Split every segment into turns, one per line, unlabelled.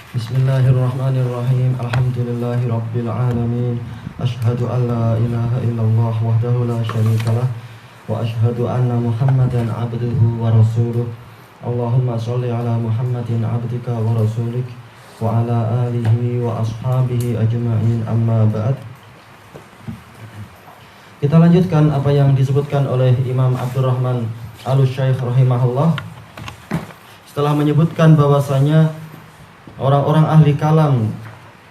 Bismillahirrahmanirrahim. Alhamdulillahirabbil alamin. Asyhadu an la ilaha illallah wahdahu la syarikalah wa asyhadu anna Muhammadan abduhu wa rasuluh. Allahumma shalli ala Muhammadin abdika wa rasulik wa ala alihi wa ashabihi ajma'in, amma ba'd. Kita lanjutkan apa yang disebutkan oleh Imam Abdurrahman Al-Syaikh rahimahullah. Setelah menyebutkan bahwasanya orang-orang ahli kalam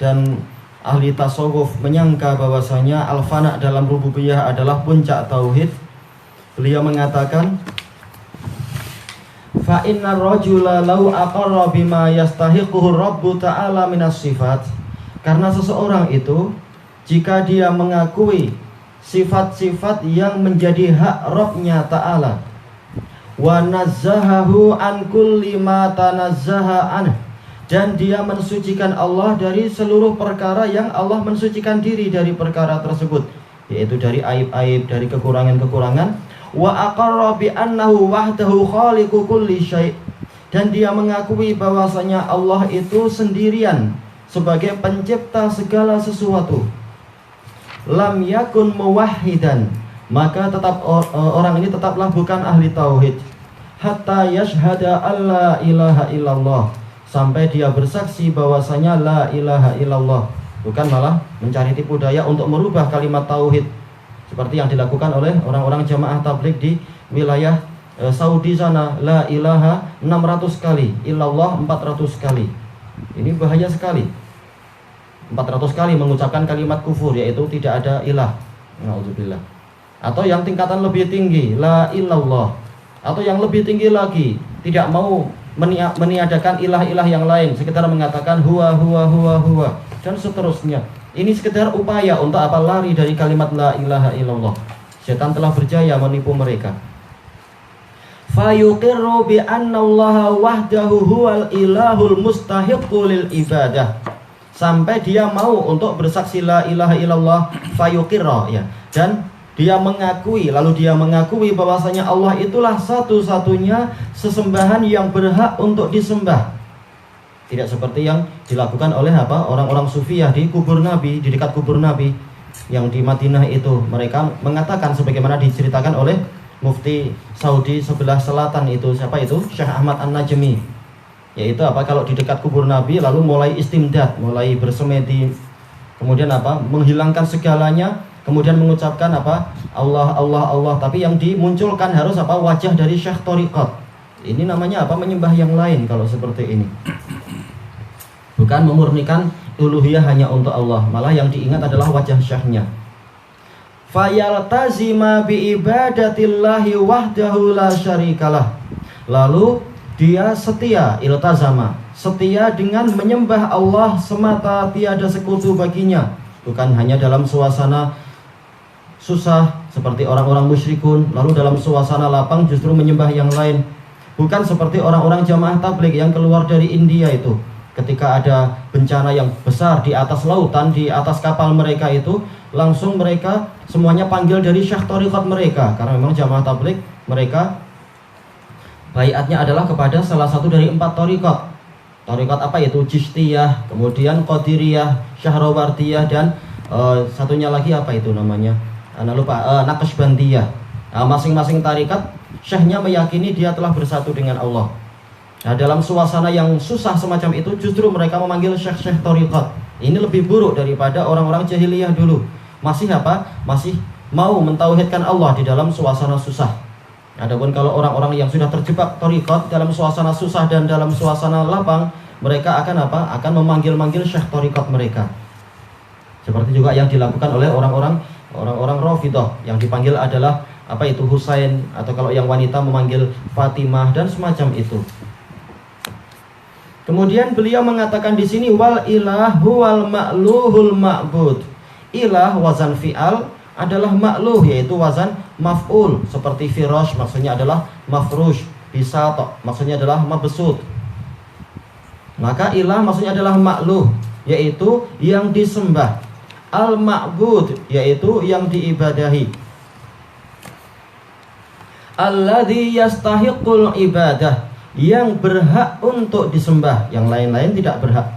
dan ahli tasawuf menyangka bahwasanya al-fana dalam rububiyah adalah puncak tauhid, beliau mengatakan, fa innar rajula law aqarra bima yastahiquhu rabbu ta'ala minas sifat. Karena seseorang itu jika dia mengakui sifat-sifat yang menjadi hak Rabb-nya ta'ala, wa nazzahahu an kulli ma tanazzaha anhu, dan dia mensucikan Allah dari seluruh perkara yang Allah mensucikan diri dari perkara tersebut, yaitu dari aib-aib, dari kekurangan-kekurangan. Wa aqarra bi annahu wahdahu khaliqu kulli syai', dan dia mengakui bahwasanya Allah itu sendirian sebagai pencipta segala sesuatu. Lam yakun muwahhidan, maka tetap orang ini tetaplah bukan ahli tauhid. Hatta yashhada alla ilaha illallah, sampai dia bersaksi bahwasanya la ilaha illallah, bukan malah mencari tipu daya untuk merubah kalimat tauhid seperti yang dilakukan oleh orang-orang jamaah tabligh di wilayah Saudi sana. La ilaha 600 kali, illallah 400 kali. Ini bahaya sekali. 400 kali mengucapkan kalimat kufur, yaitu tidak ada ilah. Na'udzubillah. Atau yang tingkatan lebih tinggi, la illallah. Atau yang lebih tinggi lagi, tidak mau meniadakan ilah-ilah yang lain, sekedar mengatakan huwa dan seterusnya. Ini sekedar upaya untuk apa? Lari dari kalimat la ilaha illallah. Setan telah berjaya menipu mereka. Fayuqirru bi annallaha wahdahu huwal ilahul mustahiqqu lil ibadah, sampai dia mau untuk bersaksi la ilaha illallah, fayuqirra, ya, dan dia mengakui, lalu dia mengakui bahwasanya Allah itulah satu-satunya sesembahan yang berhak untuk disembah. Tidak seperti yang dilakukan oleh orang-orang sufiyah di kubur Nabi, di dekat kubur Nabi yang di Madinah itu. Mereka mengatakan sebagaimana diceritakan oleh mufti Saudi sebelah selatan itu, siapa itu? Syekh Ahmad An-Najmi. Yaitu kalau di dekat kubur Nabi lalu mulai istimdad, mulai bersemedi, kemudian menghilangkan segalanya. Kemudian mengucapkan Allah, Allah, Allah. Tapi yang dimunculkan harus wajah dari syekh thariqat. Ini namanya menyembah yang lain kalau seperti ini. Bukan memurnikan uluhiyah hanya untuk Allah, malah yang diingat adalah wajah syekhnya. Fayaltazima bi ibadatillahi wahdahu la syarikalah. Lalu dia setia, iltazama, setia dengan menyembah Allah semata, tiada sekutu baginya. Bukan hanya dalam suasana susah seperti orang-orang musyrikun, lalu dalam suasana lapang justru menyembah yang lain. Bukan seperti orang-orang jamaah tabligh yang keluar dari India itu, ketika ada bencana yang besar di atas lautan, di atas kapal mereka itu, langsung mereka semuanya panggil dari syekh thariqat mereka, karena memang jamaah tabligh mereka baiatnya adalah kepada salah satu dari 4 thariqat. Thariqat itu? Chistiyah, kemudian Qadiriyah, Syahrawardiyah, dan satunya lagi itu namanya? Naqsybandiyah. Masing-masing tarikat syekhnya meyakini dia telah bersatu dengan Allah. Nah, dalam suasana yang susah semacam itu justru mereka memanggil syekh-syekh tarikat. Ini lebih buruk daripada orang-orang jahiliyah dulu. Masih Masih mau mentauhidkan Allah di dalam suasana susah. Adapun kalau orang-orang yang sudah terjebak tarikat dalam suasana susah dan dalam suasana lapang, mereka akan memanggil-manggil syekh tarikat mereka. Seperti juga yang dilakukan oleh orang-orang Rafidah, yang dipanggil adalah Husain, atau kalau yang wanita memanggil Fatimah dan semacam itu. Kemudian beliau mengatakan di sini wal ilah huwal ma'luhul ma'bud. Ilah wazan fi'al adalah ma'luh, yaitu wazan maf'ul, seperti firash maksudnya adalah mafrush, bisat maksudnya adalah mabsut. Maka ilah maksudnya adalah ma'luh, yaitu yang disembah. Al-ma'bud, yaitu yang diibadahi. Alladzi yastahiqul ibadah, yang berhak untuk disembah, yang lain-lain tidak berhak.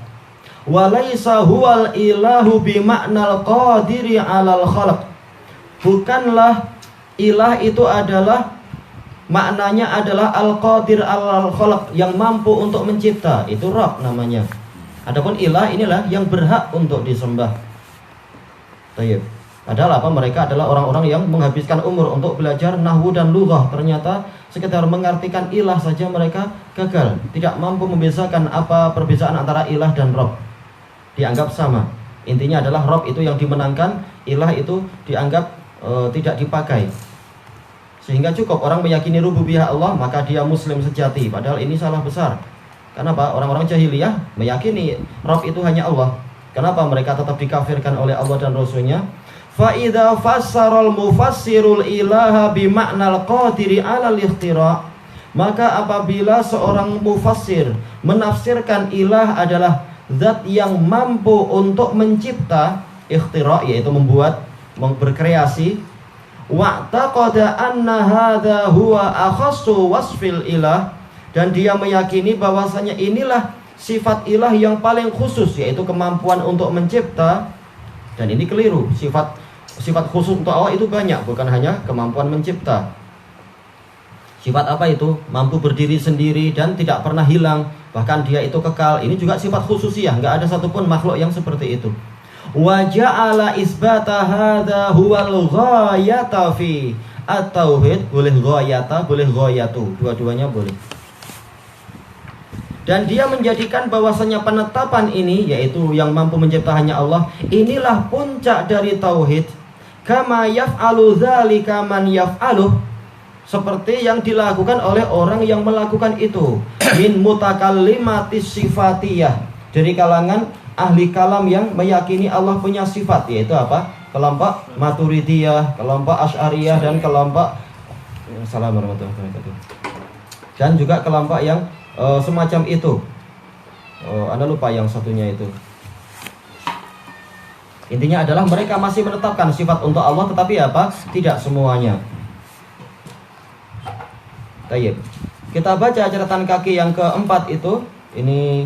Walaysa huwal ilahu bima'nal qadiri 'alal khalq. Bukanlah ilah itu adalah maknanya adalah al-qadir 'alal khalq, yang mampu untuk mencipta. Itu Rabb namanya. Adapun ilah inilah yang berhak untuk disembah. Baik. Padahal apa? Mereka adalah orang-orang yang menghabiskan umur untuk belajar nahwu dan lughah. Ternyata sekedar mengartikan ilah saja mereka gagal. Tidak mampu membedakan apa perbedaan antara ilah dan Rabb. Dianggap sama. Intinya adalah Rabb itu yang dimenangkan, ilah itu dianggap tidak dipakai. Sehingga cukup orang meyakini rububiyah Allah, maka dia muslim sejati. Padahal ini salah besar. Kenapa? Orang-orang jahiliyah meyakini Rabb itu hanya Allah. Kenapa mereka tetap dikafirkan oleh Allah dan Rasulnya? Fa idza fassaral mufassirul ilaha bima'nal qadiri 'alal ikhtira', maka apabila seorang mufassir menafsirkan ilah adalah zat yang mampu untuk mencipta, ikhtira' yaitu membuat, berkreasi, wa'taqada anna hadza huwa akhassu wasfil ilah, dan dia meyakini bahwasanya inilah sifat ilah yang paling khusus, yaitu kemampuan untuk mencipta. Dan ini keliru. Sifat khusus untuk Allah itu banyak, bukan hanya kemampuan mencipta. Sifat apa itu? Mampu berdiri sendiri dan tidak pernah hilang, bahkan dia itu kekal. Ini juga sifat khususiyah, nggak ada satupun makhluk yang seperti itu. Wa ja'ala isbata hadza huwal ghayata fi at-tauhid. Boleh ghayata, boleh ghayatu, dua-duanya boleh. Dan dia menjadikan bahwasanya penetapan ini, yaitu yang mampu mencipta hanya Allah, inilah puncak dari tauhid. Kama yaf'alu dzalika man yaf'aluh, seperti yang dilakukan oleh orang yang melakukan itu, min mutakallimatis sifatiyah, dari kalangan ahli kalam yang meyakini Allah punya sifat, yaitu apa? Kelompok Maturidiyah, kelompok Asy'ariyah, dan kelompok Assalamualaikum warahmatullahi wabarakatuh. Dan juga kelompok yang semacam itu. Anda lupa yang satunya itu. Intinya adalah mereka masih menetapkan sifat untuk Allah, tetapi apa? Tidak semuanya. Baik. Kita baca catatan kaki yang keempat itu. Ini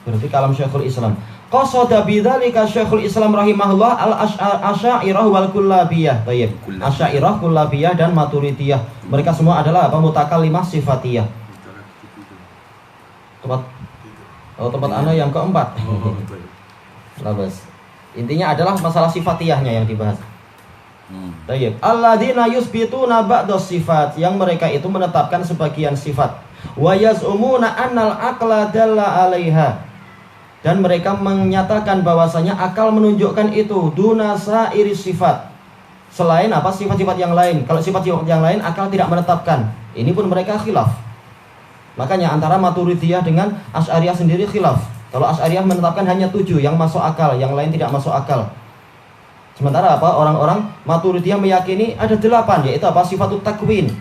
berarti kalam Syekhul Islam. Qasada bidzalika Syekhul Islam rahimahullah al-Asy'ariyah wal Kullabiyah. Baik. Asy'ariyah, Kullabiyah, dan Maturidiyah. Mereka semua adalah apa? Mutakallimah sifatiyah. Tempat ana yang keempat. Labas. Intinya adalah masalah sifatiyahnya yang dibahas. Baik. Alladzina yusbituna ba'das sifat, yang mereka itu menetapkan sebagian sifat. Wa yaz'umuna annal aqla dalla 'alaiha, dan mereka menyatakan bahwasanya akal menunjukkan itu, duna sa'iri sifat, selain apa? Sifat-sifat yang lain. Kalau sifat-sifat yang lain akal tidak menetapkan. Ini pun mereka khilaf. Makanya antara Maturidiyah dengan Asy'ariyah sendiri khilaf. Kalau Asy'ariyah menetapkan hanya 7 yang masuk akal, yang lain tidak masuk akal. Sementara apa? Orang-orang Maturidiyah meyakini ada 8, yaitu apa? Sifatut takwin.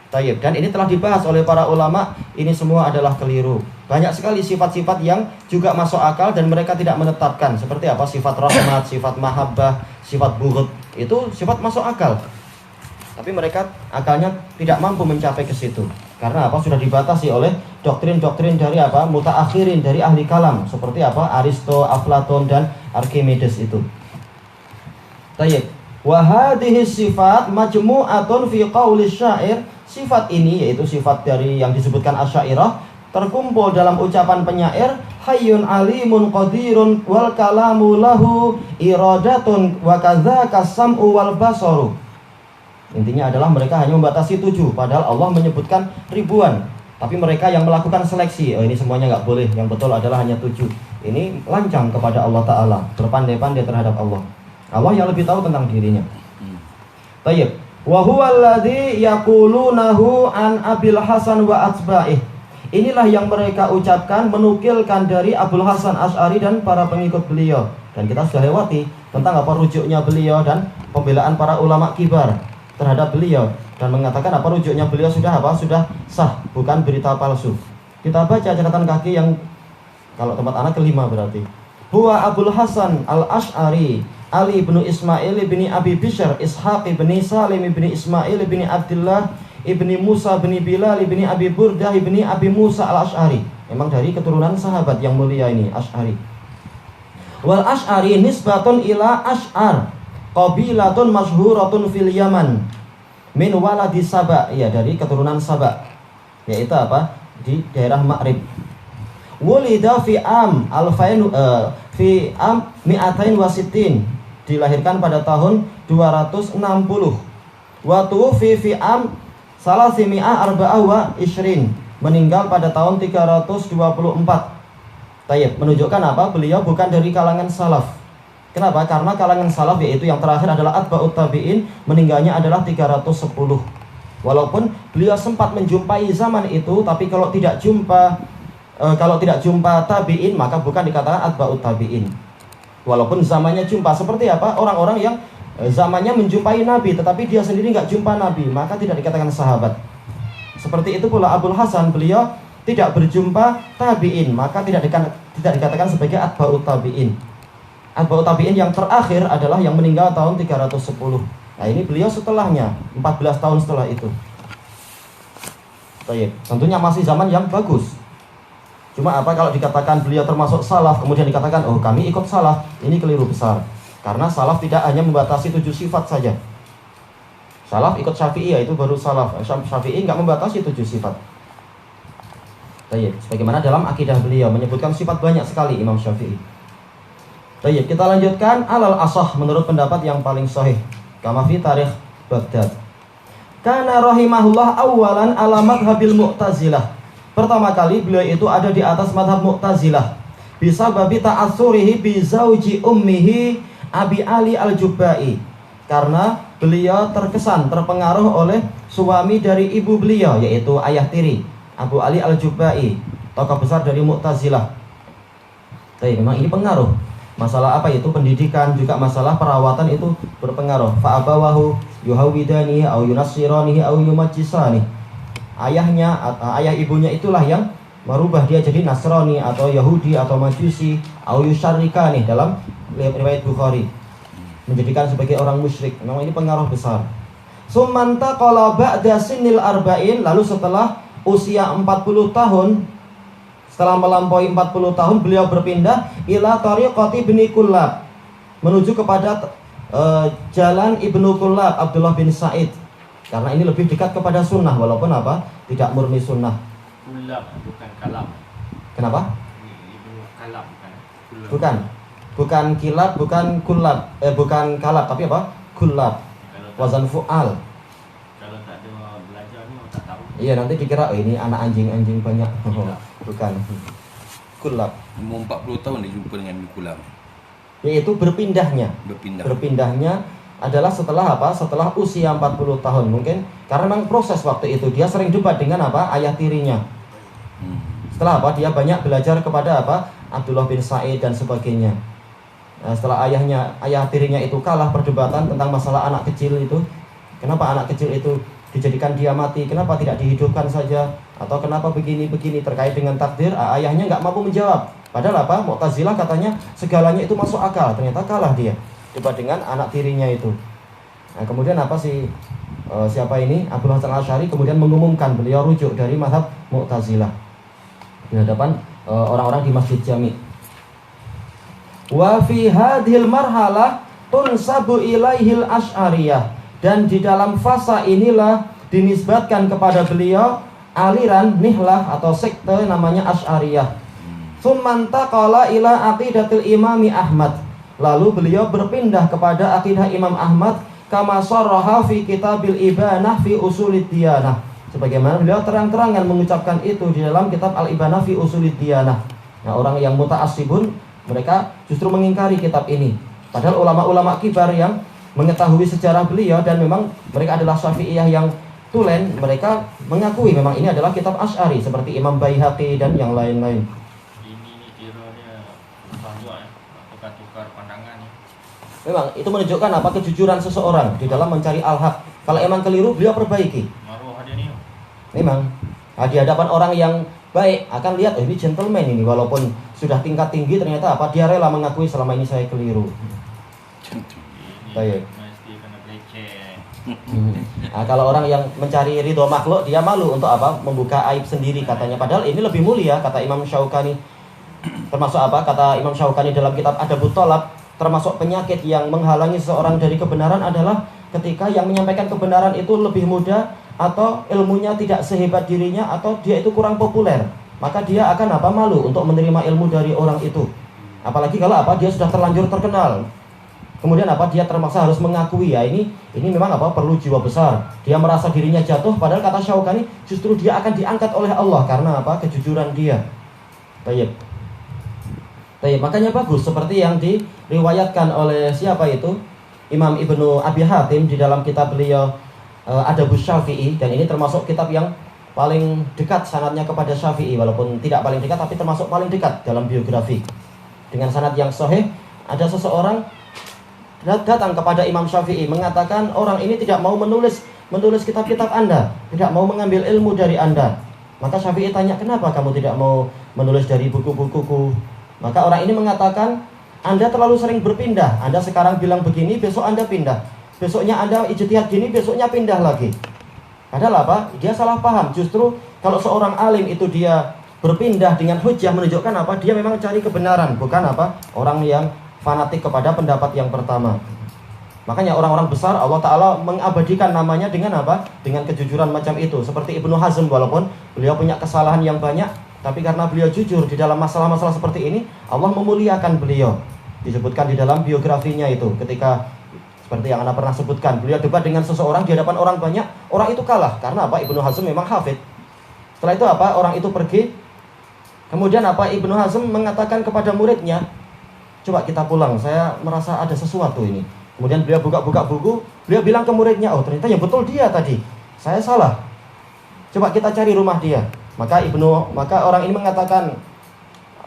Tayyib. Dan ini telah dibahas oleh para ulama. Ini semua adalah keliru. Banyak sekali sifat-sifat yang juga masuk akal dan mereka tidak menetapkan. Seperti apa? Sifat rahmat, sifat mahabbah, sifat bughd. Itu sifat masuk akal. Tapi mereka akalnya tidak mampu mencapai ke situ. Karena apa? Sudah dibatasi oleh doktrin-doktrin dari apa? Mutaakhirin, dari ahli kalam. Seperti apa? Aristo, Aflatun, dan Archimedes itu. Tayyib. Wa hadhihi sifat majmu'atun fi qauli syair. Sifat ini, yaitu sifat dari yang disebutkan Asy'ariyah, terkumpul dalam ucapan penyair, hayyun alimun qadirun wal kalamu lahu iradatun wa kadzaka sam'u wal basaru. Intinya adalah mereka hanya membatasi 7, padahal Allah menyebutkan ribuan. Tapi mereka yang melakukan seleksi, ini semuanya nggak boleh, yang betul adalah hanya 7. Ini lancang kepada Allah Ta'ala, berpandai-pandai terhadap Allah. Allah yang lebih tahu tentang dirinya. Tayyib. Wa huwa alladzi yaqulunahu an Abil Hasan wa atba'ih. Inilah yang mereka ucapkan, menukilkan dari Abul Hasan Asy'ari dan para pengikut beliau. Dan kita sudah lewati tentang apa rujuknya beliau dan pembelaan para ulama kibar terhadap beliau, dan mengatakan apa rujuknya beliau sudah apa? Sudah sah, bukan berita palsu. Kita baca catatan kaki yang kalau tempat anak kelima berarti. Huwa Abul Hasan al-Asy'ari Ali bin Ismail bin Abi Bishr Ishaq bin Salim bin Ismail bin Abdullah bin Musa bin Bilal bin Abi Burdah bin Abi Musa al-Asy'ari. Memang dari keturunan sahabat yang mulia ini, Asy'ari. Wal Asy'ari nisbatun ila Asy'ar, qabilatun masyhuratun fil Yaman min waladi Saba, ya dari keturunan Saba, yaitu apa? Di daerah Ma'rib. Wulida fi am fi am mi'atain wasittin, dilahirkan pada tahun 260. Wa tuwfi fi am salasimi'a arba'ah wa ishrin, meninggal pada tahun 324. Tayyib, menunjukkan apa? Beliau bukan dari kalangan salaf. Kenapa? Karena kalangan salaf, yaitu yang terakhir adalah atba'ut tabi'in, meninggalnya adalah 310. Walaupun beliau sempat menjumpai zaman itu, tapi kalau tidak jumpa tabi'in, maka bukan dikatakan atba'ut tabi'in. Walaupun zamannya jumpa, seperti apa? Orang-orang yang zamannya menjumpai Nabi, tetapi dia sendiri nggak jumpa Nabi, maka tidak dikatakan sahabat. Seperti itu pula Abul Hasan, beliau tidak berjumpa tabi'in, maka tidak dikatakan sebagai atba'ut tabi'in. Atba'ut tabi'in yang terakhir adalah yang meninggal tahun 310. Nah ini beliau setelahnya, 14 tahun setelah itu. Baik, tentunya masih zaman yang bagus. Cuma apa kalau dikatakan beliau termasuk salaf, kemudian dikatakan oh kami ikut salaf, ini keliru besar. Karena salaf tidak hanya membatasi 7 sifat saja. Salaf ikut Syafi'i, itu baru salaf. Syafi'i nggak membatasi 7 sifat. Baik, sebagaimana dalam akidah beliau menyebutkan sifat banyak sekali Imam Syafi'i. Baik, kita lanjutkan alal asah menurut pendapat yang paling sahih. Kama fi tarikh Baghdad. Kana rahimahullah awalan ala madhabil Mu'tazilah. Pertama kali beliau itu ada di atas madhab Mu'tazilah. Bisa babi ta'atsurihi bi zauji ummihi Abi Ali al-Jubba'i. Karena beliau terpengaruh oleh suami dari ibu beliau, yaitu ayah tiri Abu Ali al-Jubba'i, tokoh besar dari Mu'tazilah. Tapi memang ini pengaruh. Masalah apa itu? Pendidikan, juga masalah perawatan itu berpengaruh. Fa'abawahu yuhawidanihi au yunassiranihi au yumajjisani. Ayah ibunya itulah yang merubah dia jadi Nasrani atau Yahudi atau Majusi, au yusyarrikani dalam riwayat Bukhari, menjadikan sebagai orang musyrik. Memang ini pengaruh besar. Sumanta qala ba'da sinil arba'in, lalu setelah usia 40 tahun, setelah melampaui 40 tahun, beliau berpindah ila tariqati Ibni Kullab, menuju kepada jalan Ibnu Kullab, Abdullah bin Sa'id. Karena ini lebih dekat kepada sunnah, walaupun apa? Tidak murni sunnah.
Kullab bukan kalab.
Kenapa?
Ibnu Kalab bukan.
Bukan. Bukan kilab, bukan kullab, bukan kalab, tapi apa? Kullab. Wazan fu'al.
Kalau tak ada belajar ni tak tahu.
Iya, nanti dikira oh, ini anak anjing banyak. Bukan. Kullab.
Umur 40 tahun dia jumpa dengan Kullab.
Yaitu berpindahnya. Berpindahnya adalah setelah apa? Setelah usia 40 tahun mungkin. Karena memang proses waktu itu dia sering debat dengan apa? Ayah tirinya. Setelah apa? Dia banyak belajar kepada apa? Abdullah bin Sa'id dan sebagainya. Nah, setelah ayah tirinya itu kalah perdebatan tentang masalah anak kecil itu. Kenapa anak kecil itu dijadikan dia mati? Kenapa tidak dihidupkan saja? Atau kenapa begini terkait dengan takdir? Ayahnya nggak mampu menjawab. Padahal apa? Mu'tazilah katanya segalanya itu masuk akal. Ternyata kalah dia debat dengan anak tirinya itu. Nah, kemudian apa sih siapa ini? Abul Hasan Asy'ari kemudian mengumumkan beliau rujuk dari mazhab Mu'tazilah di hadapan orang-orang di Masjid Jami'. Wa fi hadhil marhalah tunsabu ilaihil asy'ariyah, dan di dalam fasa inilah dinisbatkan kepada beliau aliran nihlah atau sekte namanya Asy'ariyah. Tsumman taqala ila aqidatil Imami Ahmad, lalu beliau berpindah kepada akidah Imam Ahmad kama sarraha fi kitabil Ibanah fi usulid diyanah, sebagaimana beliau terang-terangan mengucapkan itu di dalam kitab Al-Ibanah fi usulid diyanah. Nah, orang yang muta'assibun mereka justru mengingkari kitab ini. Padahal ulama-ulama kibar yang mengetahui sejarah beliau dan memang mereka adalah Syafi'iyah yang tulen, mereka mengakui memang ini adalah kitab Asy'ari seperti Imam Baihaqi dan yang lain-lain.
Ini kira dia susah juga tukar pandangan ni.
Memang itu menunjukkan apa? Kejujuran seseorang di dalam mencari al-haq. Kalau emang keliru, beliau perbaiki.
Maruah dia ni.
Memang di hadapan orang yang baik akan lihat ini gentleman ini, walaupun sudah tingkat tinggi ternyata apa? Dia rela mengakui selama ini saya keliru. Baik.
Mesti kena leceh.
Nah, kalau orang yang mencari ridho makhluk, dia malu untuk apa? Membuka aib sendiri katanya. Padahal ini lebih mulia, kata Imam Syaukani. Termasuk apa? Kata Imam Syaukani dalam kitab Adabut Thalab, termasuk penyakit yang menghalangi seseorang dari kebenaran adalah ketika yang menyampaikan kebenaran itu lebih muda, atau ilmunya tidak sehebat dirinya, atau dia itu kurang populer. Maka dia akan apa? Malu untuk menerima ilmu dari orang itu. Apalagi kalau apa? Dia sudah terlanjur terkenal. Kemudian apa? Dia terpaksa harus mengakui, ya ini memang apa? Perlu jiwa besar. Dia merasa dirinya jatuh, padahal kata Syaukani justru dia akan diangkat oleh Allah karena apa? Kejujuran dia. Baik. Makanya bagus seperti yang diriwayatkan oleh siapa itu? Imam Ibnu Abi Hatim di dalam kitab beliau Adabus Syafi'i, dan ini termasuk kitab yang paling dekat sanadnya kepada Syafi'i, walaupun tidak paling dekat tapi termasuk paling dekat dalam biografi. Dengan sanad yang sahih, ada seseorang datang kepada Imam Syafi'i mengatakan orang ini tidak mau menulis kitab-kitab Anda, tidak mau mengambil ilmu dari Anda. Maka Syafi'i tanya, kenapa kamu tidak mau menulis dari buku-bukuku? Maka orang ini mengatakan, Anda terlalu sering berpindah. Anda sekarang bilang begini, besok Anda pindah. Besoknya Anda ijtihad gini, besoknya pindah lagi. Padahal apa? Dia salah paham. Justru kalau seorang alim itu dia berpindah dengan hujah, menunjukkan apa? Dia memang cari kebenaran, bukan apa? Orang yang fanatik kepada pendapat yang pertama. Makanya orang-orang besar Allah Ta'ala mengabadikan namanya dengan apa? Dengan kejujuran macam itu. Seperti Ibnu Hazm, walaupun beliau punya kesalahan yang banyak, tapi karena beliau jujur di dalam masalah-masalah seperti ini, Allah memuliakan beliau. Disebutkan di dalam biografinya itu, ketika seperti yang Anda pernah sebutkan, beliau debat dengan seseorang di hadapan orang banyak, orang itu kalah. Karena apa? Ibnu Hazm memang hafid. Setelah itu apa? Orang itu pergi. Kemudian apa? Ibnu Hazm mengatakan kepada muridnya, coba kita pulang, saya merasa ada sesuatu ini. Kemudian beliau buka-buka buku, beliau bilang ke muridnya, oh ternyata yang betul dia tadi, saya salah. Coba kita cari rumah dia. Maka orang ini mengatakan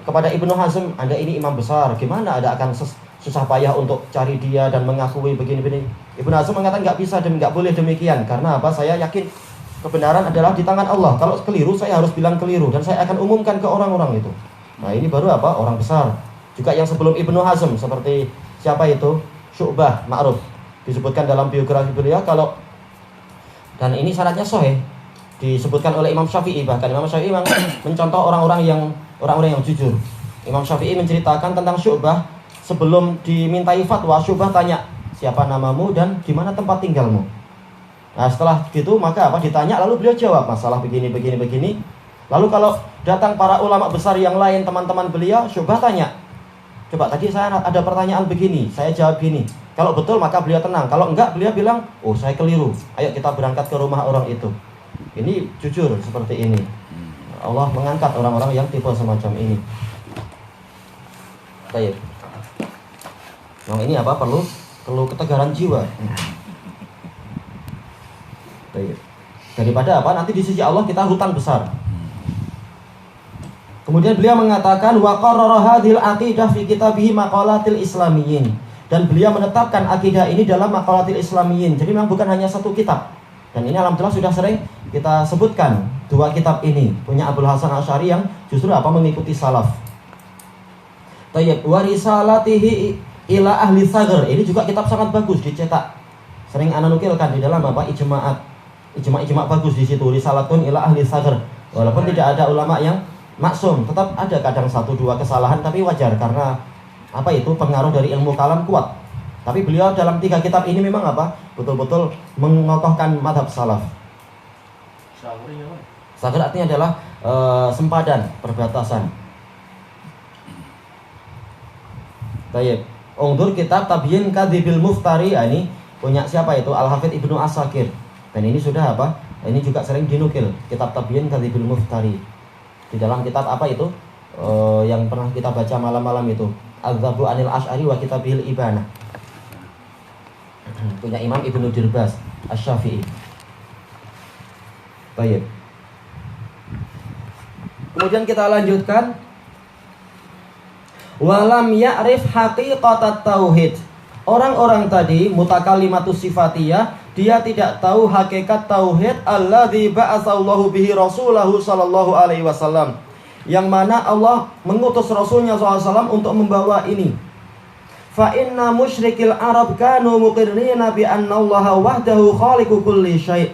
kepada Ibnu Hazm, Anda ini imam besar, gimana Anda akan susah payah untuk cari dia dan mengakui begini-begini. Ibnu Hazm mengatakan nggak boleh demikian, karena apa? Saya yakin kebenaran adalah di tangan Allah. Kalau keliru saya harus bilang keliru dan saya akan umumkan ke orang-orang itu. Nah ini baru apa? Orang besar. Juga yang sebelum Ibnu Hazm seperti siapa itu? Syu'bah Ma'ruf. Disebutkan dalam biografi beliau dan ini syaratnya sahih. Disebutkan oleh Imam Syafi'i, bahkan Imam Syafi'i memang mencontoh orang-orang yang jujur. Imam Syafi'i menceritakan tentang Syu'bah sebelum dimintai fatwa. Syu'bah tanya, siapa namamu dan di mana tempat tinggalmu? Nah setelah gitu maka apa? Ditanya, lalu beliau jawab masalah begini. Lalu kalau datang para ulama besar yang lain, teman-teman beliau, Syu'bah tanya, coba tadi saya ada pertanyaan begini, saya jawab gini. Kalau betul maka beliau tenang. Kalau enggak beliau bilang, oh saya keliru. Ayo kita berangkat ke rumah orang itu. Ini jujur seperti ini. Allah mengangkat orang-orang yang tipe semacam ini. Baik. Nah ini apa? Perlu ketegaran jiwa. Baik. Daripada apa? Nanti di sisi Allah kita hutang besar. Kemudian beliau mengatakan wa qarrara hadhil aqidah fi kitabih maqalatil islamiyyin, dan beliau menetapkan akidah ini dalam maqalatil islamiyyin. Jadi memang bukan hanya satu kitab. Dan ini alhamdulillah sudah sering kita sebutkan dua kitab ini punya Abul Hasan Asy'ari yang justru apa? Mengikuti salaf. Tayyib wa risalatihi ila ahli Saghr. Ini juga kitab sangat bagus dicetak. Sering ana nukilkan di dalam apa? Ijma' bagus di situ, risalatun ila ahli Saghr. Walaupun tidak ada ulama yang maksum, tetap ada kadang 1-2 kesalahan, tapi wajar karena apa itu pengaruh dari ilmu kalam kuat. Tapi beliau dalam 3 kitab ini memang apa? Betul-betul mengokohkan madhab salaf. Saghr artinya adalah sempadan, perbatasan. Baik. Ungdur kitab Tabyin Kadzibil Muftari. Ini punya siapa itu? Al-Hafidz Ibnu As-Sakir. Dan ini sudah apa? Ini juga sering dinukil, kitab Tabyin Kadzibil Muftari. Di dalam kitab apa itu? Yang pernah kita baca malam-malam itu, Az-Zabu Anil Asy'ari wa Kitabil Ibanah. Punya Imam Ibnu Dirbas Asy-Syafi'i. Baik. Kemudian kita lanjutkan. Walam ya'rif haqiqatat tauhid. Orang-orang tadi mutakalimatus sifatiyah, dia tidak tahu hakikat tauhid alladzi ba'atsallahu bihi rasulahu sallallahu alaihi wasallam, yang mana Allah mengutus Rasulnya SAW untuk membawa ini. fa inna musyrikil Arab kanu muqirrina bi anna Allah wahdahu khaliqu kulli syai'.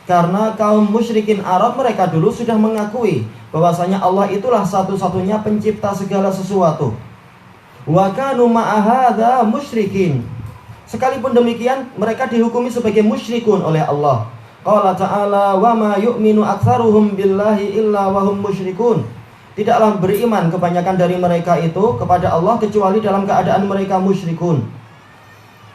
Karena kaum musyrikin Arab mereka dulu sudah mengakui bahwasanya Allah itulah satu-satunya pencipta segala sesuatu. Wa kanu ma'ahadha musyrikin. Sekalipun demikian mereka dihukumi sebagai musyrikun oleh Allah. Qala ta'ala wa ma yu'minu aktsaruhum billahi illa wa hum musyrikun. Tidaklah beriman kebanyakan dari mereka itu kepada Allah kecuali dalam keadaan mereka musyrikun.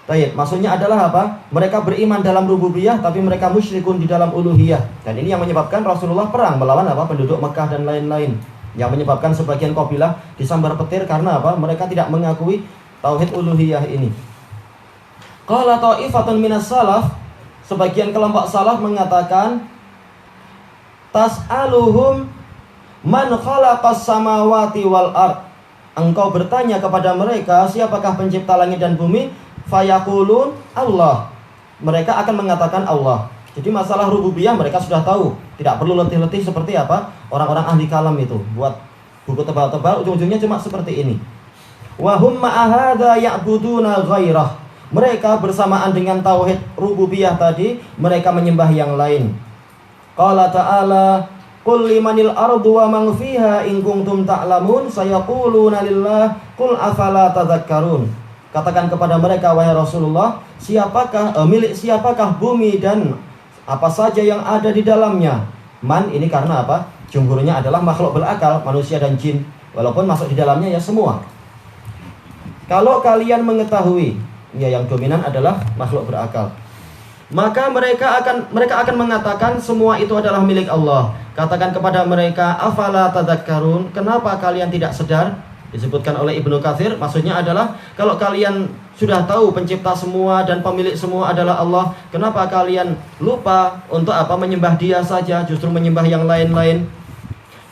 Baik, maksudnya adalah apa? Mereka beriman dalam rububiyah tapi mereka musyrikun di dalam uluhiyah. Dan ini yang menyebabkan Rasulullah perang melawan apa? Penduduk Mekah dan lain-lain. Yang menyebabkan sebagian kabilah disambar petir karena apa? Mereka tidak mengakui tauhid uluhiyah ini. Qala ta'ifatun minas salaf, sebagian kelompok salaf mengatakan tas'aluhum man khalaqas samawati wal ard. Engkau bertanya kepada mereka siapakah pencipta langit dan bumi? Fayaqulun Allah. Mereka akan mengatakan Allah. Jadi masalah rububiyah mereka sudah tahu. Tidak perlu letih-letih seperti apa orang-orang ahli kalam itu. Buat buku tebal-tebal ujung-ujungnya cuma seperti ini. Wa hum ma'ahadha ya'buduna ghairah. Mereka bersamaan dengan tauhid rububiyah tadi mereka menyembah yang lain. Qala ta'ala qul limanil ardu wa man fiha in kuntum ta'lamun sayaquluna lillah qul afala tadhakkarun. Katakan kepada mereka wahai Rasulullah, milik siapakah bumi dan apa saja yang ada di dalamnya? Man ini karena apa? Jumhurnya adalah makhluk berakal, manusia dan jin. Walaupun masuk di dalamnya ya semua. Kalau kalian mengetahui, ya yang dominan adalah makhluk berakal. Maka mereka akan mengatakan semua itu adalah milik Allah. Katakan kepada mereka, afala tadhakkarun, kenapa kalian tidak sadar? Disebutkan oleh Ibnu Katsir, maksudnya adalah kalau kalian sudah tahu pencipta semua dan pemilik semua adalah Allah, kenapa kalian lupa untuk apa menyembah Dia saja, justru menyembah yang lain-lain?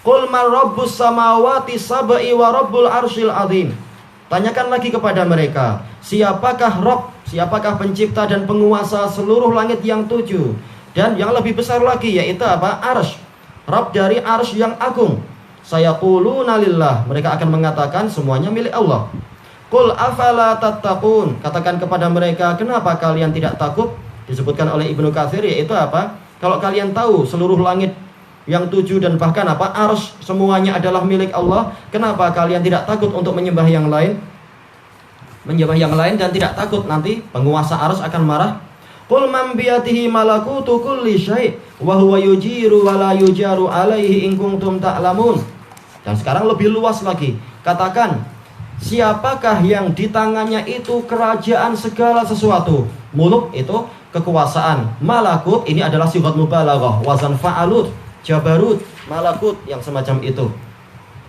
Qul man rabbus samawati sab'i wa rabbul arsyil azim. Tanyakan lagi kepada mereka, siapakah Rabb, siapakah pencipta dan penguasa seluruh langit yang 7 dan yang lebih besar lagi yaitu apa? Arsy. Rabb dari arsy yang agung. Sayaquluna lillah, mereka akan mengatakan semuanya milik Allah. Qul afala tattaqun, katakan kepada mereka kenapa kalian tidak takut? Disebutkan oleh Ibnu Katsir yaitu apa? Kalau kalian tahu seluruh langit yang 7 dan bahkan apa arsy semuanya adalah milik Allah, kenapa kalian tidak takut untuk menyembah yang lain? Menyembah yang lain dan tidak takut nanti penguasa arsy akan marah. Qul man biyadihi malakutu kulli syai' wa huwa yujiru wa la yujaru alaihi in kuntum ta'lamun. Dan sekarang lebih luas lagi. Katakan, siapakah yang di tangannya itu kerajaan segala sesuatu? Muluk itu kekuasaan. Malakut ini adalah sifat mubalaghah, wazan fa'alut, jabarut, malakut yang semacam itu.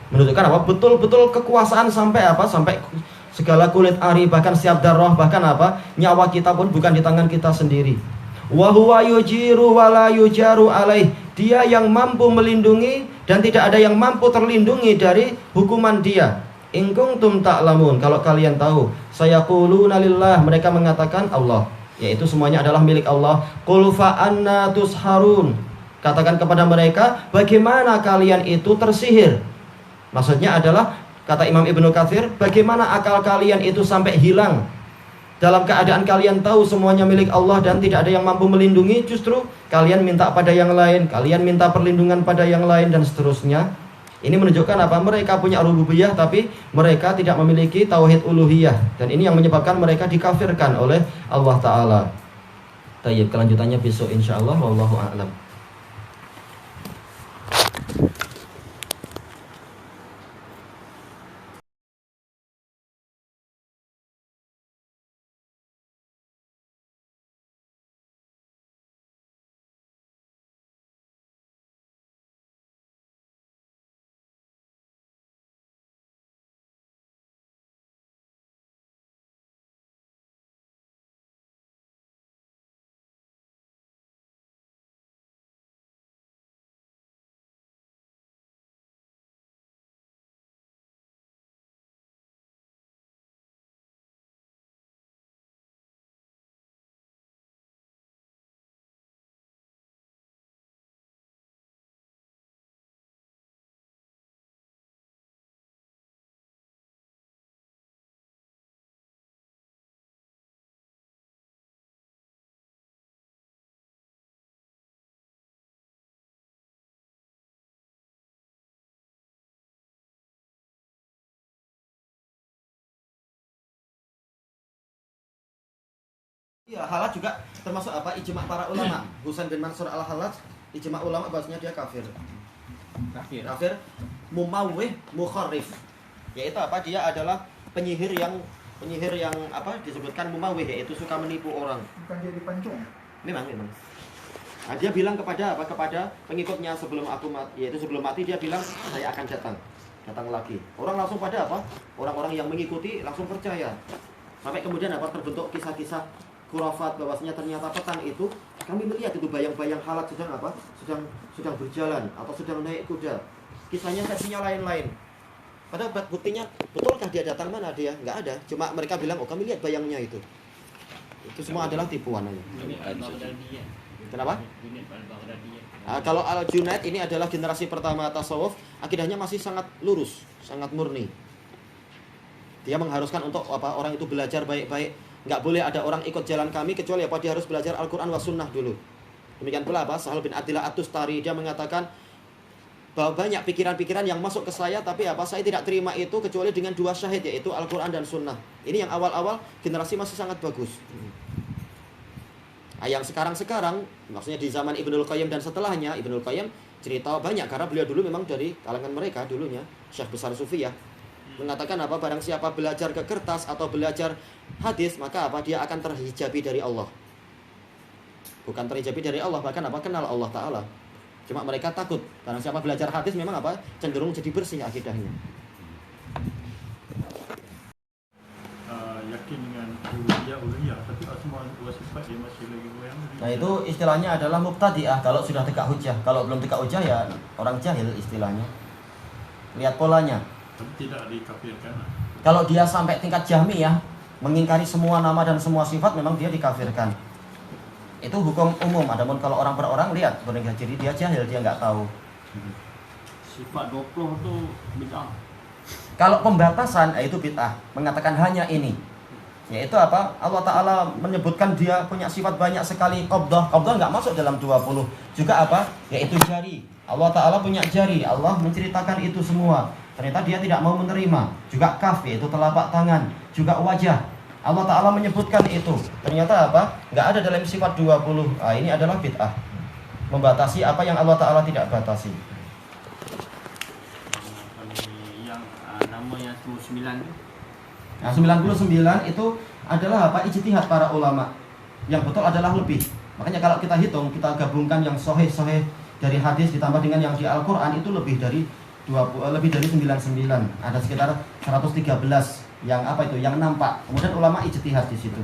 Menunjukkan apa? Betul-betul kekuasaan sampai apa? Sampai segala kulit ari, bahkan setiap darah, bahkan apa? Nyawa kita pun bukan di tangan kita sendiri. Wa huwa yujiru wa la yujaru alaih. Dia yang mampu melindungi dan tidak ada yang mampu terlindungi dari hukuman Dia. In kuntum ta'lamun, kalau kalian tahu. Sayaquluna lillah, mereka mengatakan Allah, yaitu semuanya adalah milik Allah. Qul fa anna tusharun. Katakan kepada mereka, bagaimana kalian itu tersihir? Maksudnya adalah kata Imam Ibnu Katsir, bagaimana akal kalian itu sampai hilang dalam keadaan kalian tahu semuanya milik Allah dan tidak ada yang mampu melindungi, justru kalian minta pada yang lain, kalian minta perlindungan pada yang lain dan seterusnya. Ini menunjukkan apa? Mereka punya rububiyah tapi mereka tidak memiliki tauhid uluhiyah, dan ini yang menyebabkan mereka dikafirkan oleh Allah Ta'ala. Tayyib, kelanjutannya besok insyaallah. Wallahu a'lam. Ya, Halat juga termasuk apa? Ijma para ulama. Husain bin Mansur al-Halat, ijma ulama bahwasanya dia kafir. Kafir mumawwih mukharrif. Yaitu apa? Dia adalah penyihir yang apa disebutkan mumawwih, yaitu suka menipu orang.
Bukan dia dipancung.
Memang. Nah, dia bilang kepada apa? Kepada pengikutnya sebelum aku mati, yaitu sebelum mati dia bilang saya akan datang lagi. Orang langsung pada apa? Orang-orang yang mengikuti langsung percaya. Sampai kemudian apa? Terbentuk kisah-kisah khurafat bahwasanya ternyata petang itu kami melihat itu bayang-bayang Halat sedang apa? Sedang berjalan atau sedang naik kuda. Kisahnya versinya lain-lain. Padahal buktinya betulkah dia datang, mana dia? Enggak ada. Cuma mereka bilang, "Oh, kami lihat bayangnya itu." Itu semua adalah tipuan aja. Kenapa? Kalau Al-Junaid ini adalah generasi pertama tasawuf, akidahnya masih sangat lurus, sangat murni. Dia mengharuskan untuk apa? Orang itu belajar baik-baik. Enggak boleh ada orang ikut jalan kami kecuali apa? Dia harus belajar Al-Qur'an wa sunnah dulu. Demikian pula apa? Sahal bin Abdillah At-Tustari dia mengatakan bahwa banyak pikiran-pikiran yang masuk ke saya, tapi apa? Saya tidak terima itu kecuali dengan dua syahid, yaitu Al-Qur'an dan sunnah. Ini yang awal-awal generasi masih sangat bagus. Nah, yang sekarang, maksudnya di zaman Ibnul Qayyim dan setelahnya, Ibnul Qayyim cerita banyak karena beliau dulu memang dari kalangan mereka dulunya, Syekh besar Sufiyah. Mengatakan apa? Barang siapa belajar ke kertas atau belajar hadis, maka apa? Dia akan terhijabi dari Allah. Bukan terhijabi dari Allah, bahkan apa? Kenal Allah Ta'ala. Cuma mereka takut. Barang siapa belajar hadis memang apa? Cenderung jadi bersih akidahnya.
Yakin dengan uluhiyah, tapi semua dua sifat dia masih lagi goyang.
Nah, itu istilahnya adalah mubtadi'ah kalau sudah tegak hujah. Kalau belum tegak hujah ya orang jahil istilahnya. Lihat polanya.
Tapi tidak dikafirkan.
Kalau dia sampai tingkat Jahmiyah, mengingkari semua nama dan semua sifat, memang dia dikafirkan. Itu hukum umum. Adapun kalau orang per orang, lihat, jadi dia jahil, dia nggak tahu.
Sifat 20 tu bid'ah.
Kalau pembatasan, itu bid'ah. Mengatakan hanya ini. Yaitu apa? Allah Ta'ala menyebutkan dia punya sifat banyak sekali. Qabdah nggak masuk dalam 20. Juga apa? Yaitu jari. Allah Ta'ala punya jari. Allah menceritakan itu semua. Ternyata dia tidak mau menerima. Juga kaf, yaitu telapak tangan. Juga wajah. Allah Ta'ala menyebutkan itu. Ternyata apa? Nggak ada dalam sifat 20. Nah, ini adalah bid'ah. Membatasi apa yang Allah Ta'ala tidak batasi.
Yang nama yang 99 tu.
Nah, 99 itu adalah apa? Ijtihad para ulama. Yang betul adalah lebih. Makanya kalau kita hitung, kita gabungkan yang sahih dari hadis ditambah dengan yang di Al-Qur'an, itu lebih dari 99. Ada sekitar 113 yang apa itu? Yang nampak. Kemudian ulama ijtihad di situ.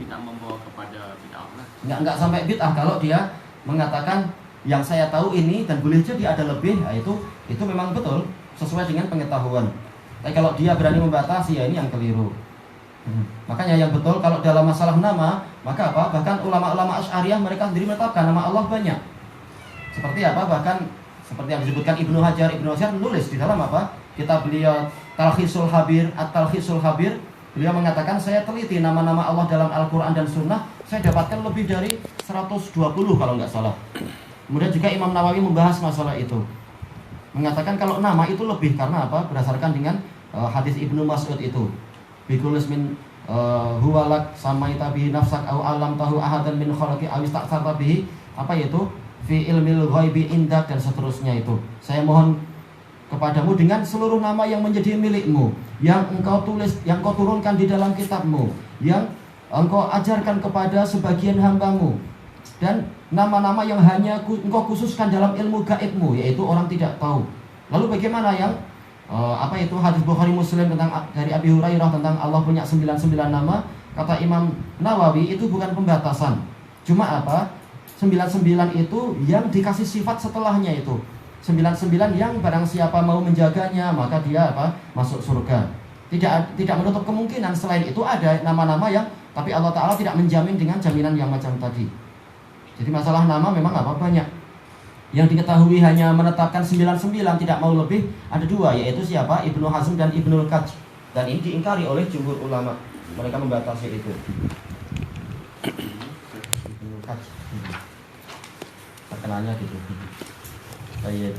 Tidak membawa kepada bid'ah lah.
Enggak sampai bid'ah kalau dia mengatakan yang saya tahu ini dan boleh jadi ada lebih. Nah, itu memang betul sesuai dengan pengetahuan. Tapi kalau dia berani membatasi, ya ini yang keliru. Makanya yang betul kalau dalam masalah nama, maka apa? Bahkan ulama-ulama Asy'ariyah mereka sendiri menetapkan nama Allah banyak. Seperti apa? Bahkan seperti yang disebutkan Ibnu Hajar menulis di dalam apa? Kitab beliau Talkhisul Habir, At-Talkhisul Habir. Beliau mengatakan, saya teliti nama-nama Allah dalam Al-Quran dan Sunnah, saya dapatkan lebih dari 120 kalau nggak salah. Kemudian juga Imam Nawawi membahas masalah itu, mengatakan kalau nama itu lebih karena apa? Berdasarkan dengan hadis Ibnu Mas'ud itu, bikulis min huwalak samaita bihi nafsak au alam tahu ahadan min khalaqi aw istaqsarta bihi, apa itu? Fi ilmil ghaibi indak, dan seterusnya itu. Saya mohon kepadamu dengan seluruh nama yang menjadi milikmu, yang engkau tulis, yang kau turunkan di dalam kitabmu, yang engkau ajarkan kepada sebagian hambamu, dan nama-nama yang hanya engkau khususkan dalam ilmu gaibmu, yaitu orang tidak tahu. Lalu bagaimana yang apa itu hadis Bukhari Muslim tentang dari Abi Hurairah tentang Allah punya 99 nama? Kata Imam Nawawi, itu bukan pembatasan. Cuma apa? 99 itu yang dikasih sifat setelahnya itu. 99 yang barang siapa mau menjaganya, maka dia apa? Masuk surga. Tidak menutup kemungkinan selain itu ada nama-nama yang tapi Allah Ta'ala tidak menjamin dengan jaminan yang macam tadi. Jadi masalah nama memang apa? Banyak. Yang diketahui hanya menetapkan 99, tidak mau lebih, ada dua, yaitu siapa? Ibnu Hazm dan Ibnul Qaj. Dan ini diingkari oleh jumhur ulama. Mereka membatasi itu. Ibnul Qaj. Terkenalnya gitu. Baik.